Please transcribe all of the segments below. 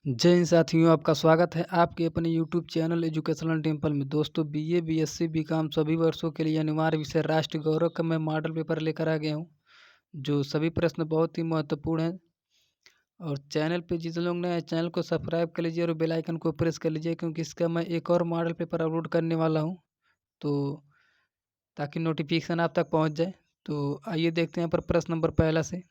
जय हिंद साथियों, आपका स्वागत है आपके अपने यूट्यूब चैनल एजुकेशनल टेम्पल में। दोस्तों, बीए, बीएससी, बीकॉम सभी वर्षों के लिए अनिवार्य विषय राष्ट्र गौरव का मैं मॉडल पेपर लेकर आ गया हूं, जो सभी प्रश्न बहुत ही महत्वपूर्ण हैं। और चैनल पे जिस लोग नए हैं, चैनल को सब्सक्राइब कर लीजिए और बेल आइकन को प्रेस कर लीजिए, क्योंकि इसका मैं एक और मॉडल पेपर अपलोड करने वाला हूँ, तो ताकि नोटिफिकेशन आप तक पहुँच जाए। तो आइए देखते हैं यहाँ पर प्रश्न नंबर पहला से।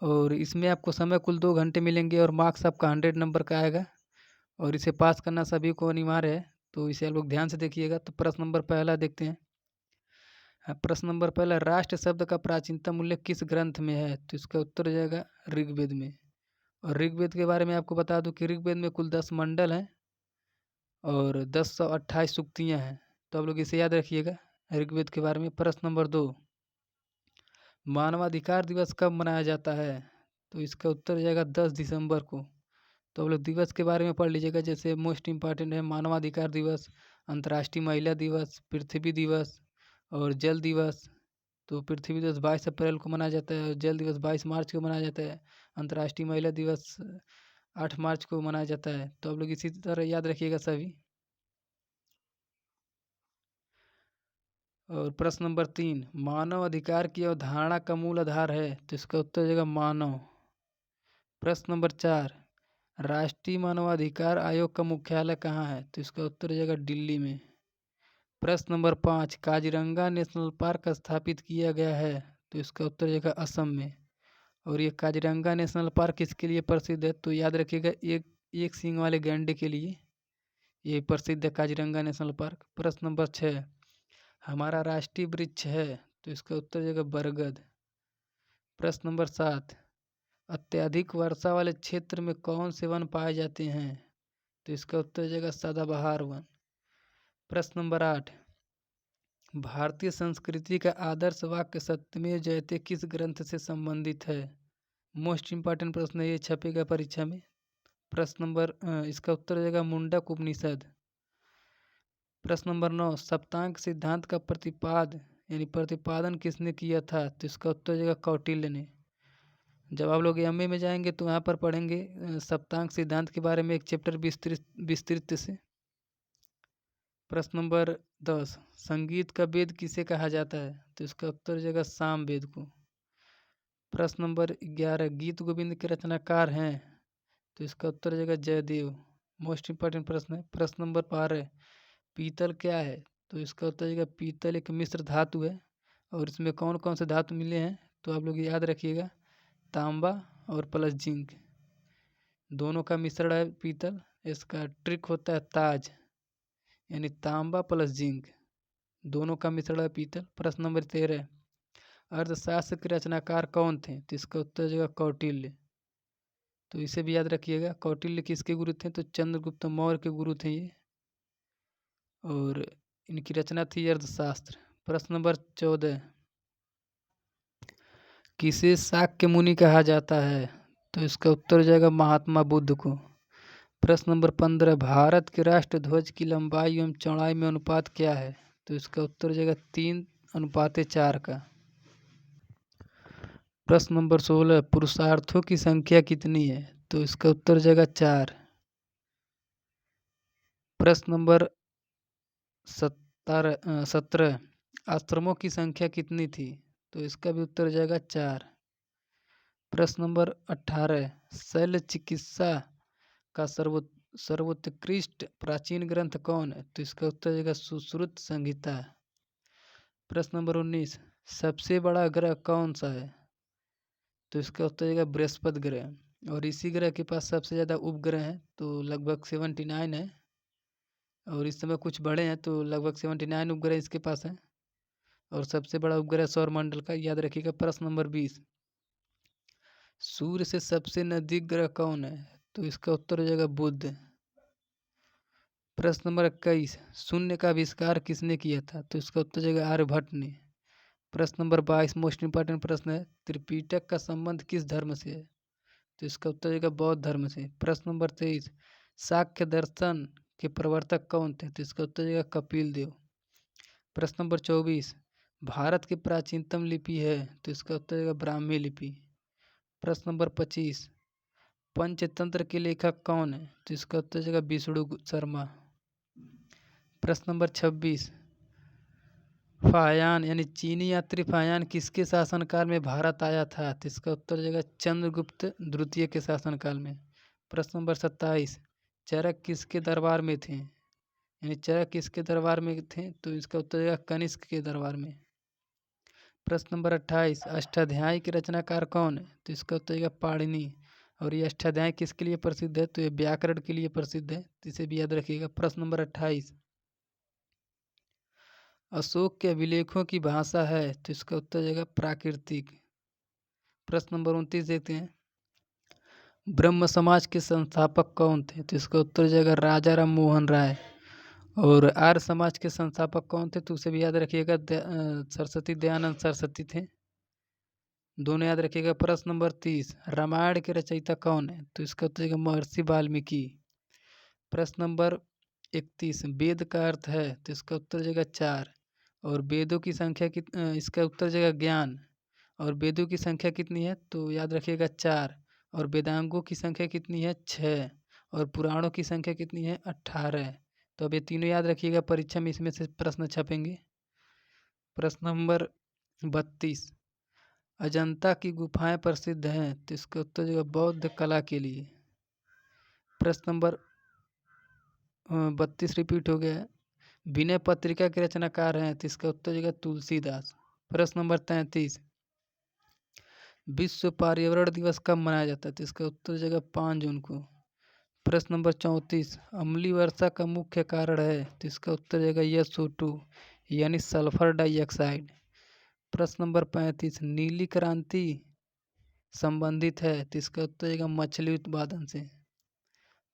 और इसमें आपको समय कुल 2 घंटे मिलेंगे और मार्क्स आपका 100 नंबर का आएगा और इसे पास करना सभी को अनिवार्य है, तो इसे आप लोग ध्यान से देखिएगा। तो प्रश्न नंबर पहला देखते हैं। प्रश्न नंबर पहला, राष्ट्र शब्द का प्राचीनतम उल्लेख किस ग्रंथ में है? तो इसका उत्तर हो जाएगा ऋग्वेद में। और ऋग्वेद के बारे में आपको बता दूं कि ऋग्वेद में कुल 10 मंडल हैं और 1028 सूक्तियाँ हैं, तो आप लोग इसे याद रखिएगा ऋग्वेद के बारे में। प्रश्न नंबर 2, मानवाधिकार दिवस कब मनाया जाता है? तो इसका उत्तर हो जाएगा 10 दिसंबर को। तो आप लोग दिवस के बारे में पढ़ लीजिएगा, जैसे मोस्ट इम्पॉर्टेंट है मानवाधिकार दिवस, अंतर्राष्ट्रीय महिला दिवस, पृथ्वी दिवस और जल दिवस। तो पृथ्वी दिवस 22 अप्रैल को मनाया जाता है और जल दिवस 22 मार्च को मनाया जाता है। अंतर्राष्ट्रीय महिला दिवस 8 मार्च को मनाया जाता है। तो आप लोग इसी तरह याद रखिएगा सभी। और प्रश्न नंबर 3, मानव अधिकार की अवधारणा का मूल आधार है? तो इसका उत्तर हो जाएगा मानव। प्रश्न नंबर 4, राष्ट्रीय मानवाधिकार आयोग का मुख्यालय कहाँ है? तो इसका उत्तर हो जाएगा दिल्ली में। प्रश्न नंबर 5, काजीरंगा नेशनल पार्क स्थापित किया गया है? तो इसका उत्तर हो जाएगा असम में। और ये काजीरंगा नेशनल पार्क किसके लिए प्रसिद्ध है? तो याद रखिएगा एक सींग वाले गैंडे के लिए ये प्रसिद्ध है काजीरंगा नेशनल पार्क। प्रश्न नंबर 6, हमारा राष्ट्रीय वृक्ष है? तो इसका उत्तर हो जाएगा बरगद। प्रश्न नंबर 7, अत्यधिक वर्षा वाले क्षेत्र में कौन से वन पाए जाते हैं? तो इसका उत्तर हो जाएगा सदाबहार वन। प्रश्न नंबर 8, भारतीय संस्कृति का आदर्श वाक्य सत्यमेव जयते किस ग्रंथ से संबंधित है? मोस्ट इम्पॉर्टेंट प्रश्न ये छपेगा परीक्षा में। प्रश्न नंबर इसका उत्तर हो जाएगा मुंडक उपनिषद। प्रश्न नंबर 9, सप्तांक सिद्धांत का प्रतिपादन किसने किया था? तो इसका उत्तर हो जाएगा कौटिल्य ने। जब आप लोग एमए में जाएंगे तो यहाँ पर पढ़ेंगे सप्तांक सिद्धांत के बारे में एक चैप्टर विस्तृत से। प्रश्न नंबर 10, संगीत का वेद किसे कहा जाता है? तो इसका उत्तर हो जाएगा साम वेद को। प्रश्न नंबर 11, गीत गोविंद के रचनाकार हैं? तो इसका उत्तर हो जाएगा जयदेव। मोस्ट इंपॉर्टेंट प्रश्न है। प्रश्न नंबर 12, पीतल क्या है? तो इसका उत्तर हो जाएगा पीतल एक मिश्र धातु है। और इसमें कौन कौन से धातु मिले हैं? तो आप लोग याद रखिएगा, तांबा और प्लस जिंक दोनों का मिश्रण है पीतल। इसका ट्रिक होता है ताज, यानी तांबा प्लस जिंक दोनों का मिश्रण है पीतल। प्रश्न नंबर 13, अर्थशास्त्र के रचनाकार कौन थे? तो इसका उत्तर हो जाएगा कौटिल्य। तो इसे भी याद रखिएगा, कौटिल्य किसके गुरु थे? तो चंद्रगुप्त मौर्य के गुरु थे ये, और इनकी रचना थी अर्थशास्त्र। प्रश्न नंबर 14, किसे शाक्य मुनि कहा जाता है? तो इसका उत्तर हो जाएगा महात्मा बुद्ध को। प्रश्न नंबर 15, भारत के राष्ट्र ध्वज की लंबाई एवं चौड़ाई में अनुपात क्या है? तो इसका उत्तर हो जाएगा 3:4 का। प्रश्न नंबर 16, पुरुषार्थों की संख्या कितनी है? तो इसका उत्तर हो जाएगा 4। प्रश्न नंबर 17, आश्रमों की संख्या कितनी थी? तो इसका भी उत्तर हो जाएगा 4। प्रश्न नंबर 18, शल्य चिकित्सा का सर्वोत्कृष्ट प्राचीन ग्रंथ कौन है? तो इसका उत्तर हो जाएगा सुश्रुत संहिता। प्रश्न नंबर 19, सबसे बड़ा ग्रह कौन सा है? तो इसका उत्तर हो जाएगा बृहस्पति ग्रह। और इसी ग्रह के पास सबसे ज़्यादा उपग्रह हैं, तो लगभग 79 है। और इस समय कुछ बड़े हैं, तो लगभग 79 उपग्रह इसके पास हैं। और सबसे बड़ा उपग्रह सौरमंडल का, याद रखिएगा। प्रश्न नंबर 20, सूर्य से सबसे नजदीक ग्रह कौन है? तो इसका उत्तर हो जाएगा बुध। प्रश्न नंबर 21, शून्य का आविष्कार किसने किया था? तो इसका उत्तर हो जाएगा आर्यभट्ट ने। प्रश्न नंबर 22, मोस्ट इंपॉर्टेंट प्रश्न है, त्रिपिटक का संबंध किस धर्म से है? तो इसका उत्तर हो जाएगा बौद्ध धर्म से। प्रश्न नंबर 23, शाक्य दर्शन के प्रवर्तक कौन थे? तो इसका उत्तर हो जाएगा कपिल देव। प्रश्न नंबर 24, भारत की प्राचीनतम लिपि है? तो इसका उत्तर हो जाएगा ब्राह्मी लिपि। प्रश्न नंबर 25, पंचतंत्र के लेखक कौन है? तो इसका उत्तर जाएगा विष्णु शर्मा। प्रश्न नंबर 26, फाहियान यानी चीनी यात्री फाहियान किसके शासनकाल में भारत आया था? तो इसका उत्तर जाएगा चंद्रगुप्त द्वितीय के शासनकाल में। प्रश्न नंबर 27, चरक किसके दरबार में थे? यानी चरक किसके दरबार में थे? तो इसका उत्तर जाएगा कनिष्क के दरबार में। प्रश्न नंबर 28, अष्टाध्यायी के रचनाकार कौन है? तो इसका उत्तर जाएगा पाणिनि। और ये अष्टाध्यायी किसके लिए प्रसिद्ध है? तो ये व्याकरण के लिए प्रसिद्ध है, तो इसे भी याद रखिएगा। प्रश्न नंबर 28, अशोक के अभिलेखों की भाषा है? तो इसका उत्तर जाएगा प्राकृतिक। प्रश्न नंबर 29 देखते हैं, ब्रह्म समाज के संस्थापक कौन थे? तो इसका उत्तर जाएगा राजा राम मोहन राय। और आर्य समाज के संस्थापक कौन थे? तो उसे भी याद रखिएगा, सरस्वती दयानंद सरस्वती थे, दोनों याद रखिएगा। प्रश्न नंबर 30, रामायण के रचयिता कौन है? तो इसका उत्तर जाएगा महर्षि वाल्मीकि। प्रश्न नंबर 31, वेद का अर्थ है? तो इसका उत्तर जाएगा 4। और वेदों की संख्या इसका उत्तर जाएगा ज्ञान। और वेदों की संख्या कितनी है? तो याद रखिएगा 4। और वेदांगों की संख्या कितनी है? 6। और पुराणों की संख्या कितनी है? 18। तो अब ये तीनों याद रखिएगा, परीक्षा में इसमें से प्रश्न छपेंगे। प्रश्न नंबर 32, अजंता की गुफाएं प्रसिद्ध हैं? तो इसका उत्तर जाएगा बौद्ध कला के लिए। प्रश्न नंबर 32 रिपीट हो गया है, विनय पत्रिका के रचनाकार हैं? तो इसका उत्तर जाएगा तुलसीदास। प्रश्न नंबर 33, विश्व पर्यावरण दिवस कब मनाया जाता है? तो इसका उत्तर जाएगा 5 जून को। प्रश्न नंबर 34, अम्लीय वर्षा का मुख्य कारण है? तो इसका उत्तर जाएगा SO2 यानी सल्फर डाइऑक्साइड। प्रश्न नंबर 35, नीली क्रांति संबंधित है? तो इसका उत्तर जाएगा मछली उत्पादन से।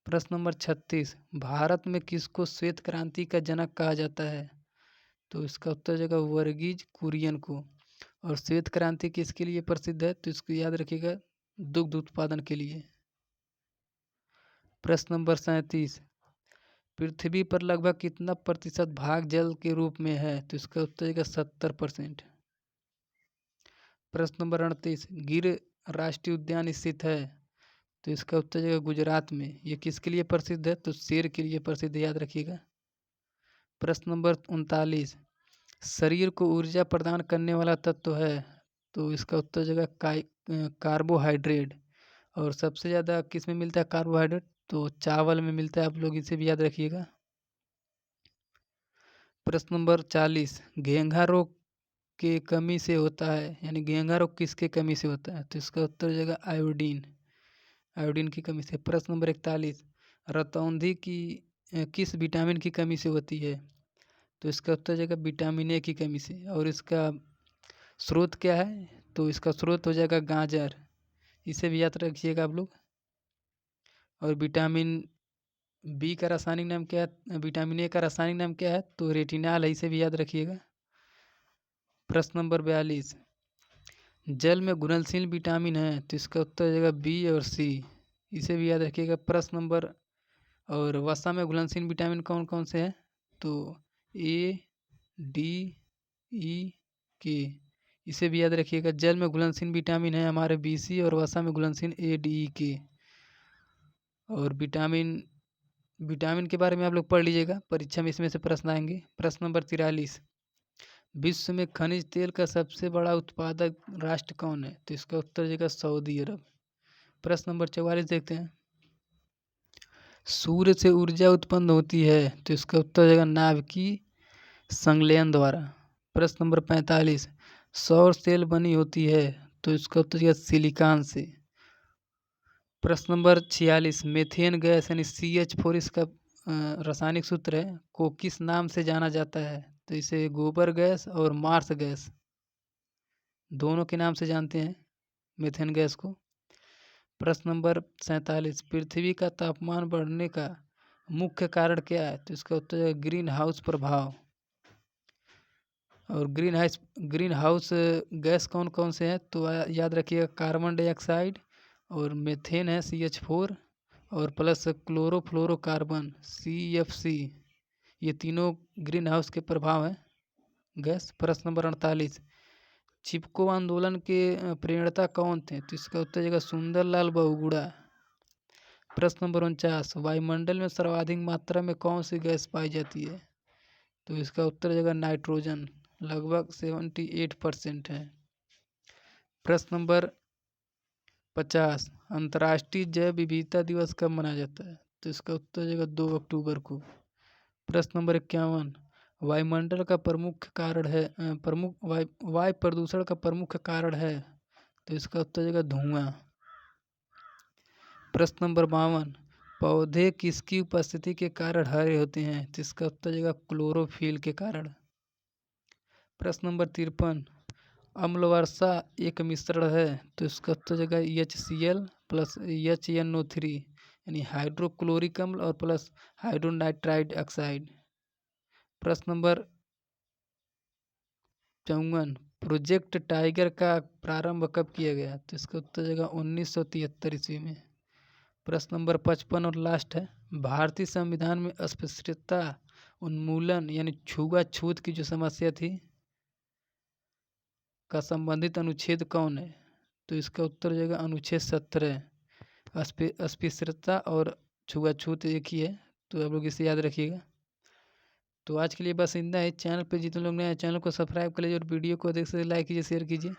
प्रश्न नंबर 36, भारत में किसको श्वेत क्रांति का जनक कहा जाता है? तो इसका उत्तर जाएगा वर्गीज कुरियन को। और श्वेत क्रांति किसके लिए प्रसिद्ध है? तो इसको याद रखिएगा, दुग्ध उत्पादन के लिए। प्रश्न नंबर 37, पृथ्वी पर लगभग कितना प्रतिशत भाग जल के रूप में है? तो इसका उत्तर जाएगा 70%। प्रश्न नंबर 38, गिर राष्ट्रीय उद्यान स्थित है? तो इसका उत्तर जाएगा गुजरात में। ये किसके लिए प्रसिद्ध है? तो शेर के लिए प्रसिद्ध है, याद रखिएगा। प्रश्न नंबर 39, शरीर को ऊर्जा प्रदान करने वाला तत्व है? तो इसका उत्तर जाएगा कार्बोहाइड्रेट। और सबसे ज़्यादा किस में मिलता है कार्बोहाइड्रेट? तो चावल में मिलता है, आप लोग इसे भी याद रखिएगा। प्रश्न नंबर 40, घेंघा रोग के कमी से होता है? यानी घेंघा रोग किसके कमी से होता है? तो इसका उत्तर जाएगा आयोडीन, आयोडीन की कमी से। प्रश्न नंबर 41, रतौंधी की किस विटामिन की कमी से होती है? तो इसका उत्तर जाएगा विटामिन ए की कमी से। और इसका स्रोत क्या है? तो इसका स्रोत हो जाएगा गाजर, इसे भी याद रखिएगा आप लोग। और विटामिन बी का रासायनिक नाम क्या है? विटामिन ए का रासायनिक नाम क्या है? तो रेटिनाल है, इसे भी याद रखिएगा। प्रश्न नंबर 42, जल में घुलनशील विटामिन है? तो इसका उत्तर जाएगा बी और सी, इसे भी याद रखिएगा। प्रश्न नंबर, और वसा में घुलनशील विटामिन कौन कौन से हैं? तो ए, डी, ई, के, इसे भी याद रखिएगा। जल में घुलनशील विटामिन है हमारे BC और वसा में घुलनशील ADE, और विटामिन के बारे में आप लोग पढ़ लीजिएगा, परीक्षा में इसमें से प्रश्न आएंगे। प्रश्न नंबर 43, विश्व में खनिज तेल का सबसे बड़ा उत्पादक राष्ट्र कौन है? तो इसका उत्तर जाएगा सऊदी अरब। प्रश्न नंबर 44 देखते हैं, सूर्य से ऊर्जा उत्पन्न होती है? तो इसका उत्तर जाएगा नाभिकीय संलयन द्वारा। प्रश्न नंबर 45, सौर सेल बनी होती है? तो इसका उत्तर जाएगा सिलिकॉन से। प्रश्न नंबर 46, मेथेन गैस यानी CH4 इसका रासायनिक सूत्र है, को किस नाम से जाना जाता है? तो इसे गोबर गैस और मार्स गैस दोनों के नाम से जानते हैं मेथेन गैस को। प्रश्न नंबर 47, पृथ्वी का तापमान बढ़ने का मुख्य कारण क्या है? तो इसका उत्तर है ग्रीन हाउस प्रभाव। और ग्रीन हाउस गैस कौन कौन से हैं? तो याद रखिएगा, कार्बन डाइऑक्साइड, और मेथेन है CH4, और प्लस क्लोरोफ्लोरोकार्बन CFC, ये तीनों ग्रीन हाउस के प्रभाव हैं गैस। प्रश्न नंबर 48, चिपको आंदोलन के प्रणेता कौन थे? तो इसका उत्तर जाएगा सुंदरलाल बहुगुणा। प्रश्न नंबर 49, वायुमंडल में सर्वाधिक मात्रा में कौन सी गैस पाई जाती है? तो इसका उत्तर हो जाएगा नाइट्रोजन, लगभग 78% है। प्रश्न नंबर 50, अंतर्राष्ट्रीय जैव विविधता दिवस कब मनाया जाता है? तो इसका उत्तर हो जाएगा 2 अक्टूबर को। प्रश्न नंबर 51, वायुमंडल का प्रमुख कारण है प्रमुख वायु प्रदूषण का प्रमुख कारण है? तो इसका उत्तर हो जाएगा धुआं। प्रश्न नंबर 52, पौधे किसकी उपस्थिति के कारण हरे होते हैं? तो इसका उत्तर हो जाएगा क्लोरोफिल के कारण। प्रश्न नंबर 53, अम्ल वर्षा एक मिश्रण है? तो इसका उत्तर हो जाएगा HCl प्लस HNO3 यानी हाइड्रोक्लोरिक अम्ल और प्लस हाइड्रोनाइट्राइड ऑक्साइड। प्रश्न नंबर 54, प्रोजेक्ट टाइगर का प्रारंभ कब किया गया? तो इसका उत्तर हो जाएगा 1973 ईस्वी में। प्रश्न नंबर 55 और लास्ट है, भारतीय संविधान में अस्पृश्यता उन्मूलन यानी छुआछूत की जो समस्या थी का संबंधित अनुच्छेद कौन है? तो इसका उत्तर हो जाएगा अनुच्छेद 17। अस्पृश्यता और छुआछूत एक ही है, तो आप लोग इसे याद रखिएगा। तो आज के लिए बस इतना ही। चैनल पे जितने लोग नए हैं चैनल को सब्सक्राइब कर लीजिए और वीडियो को देख से लाइक कीजिए, शेयर कीजिए।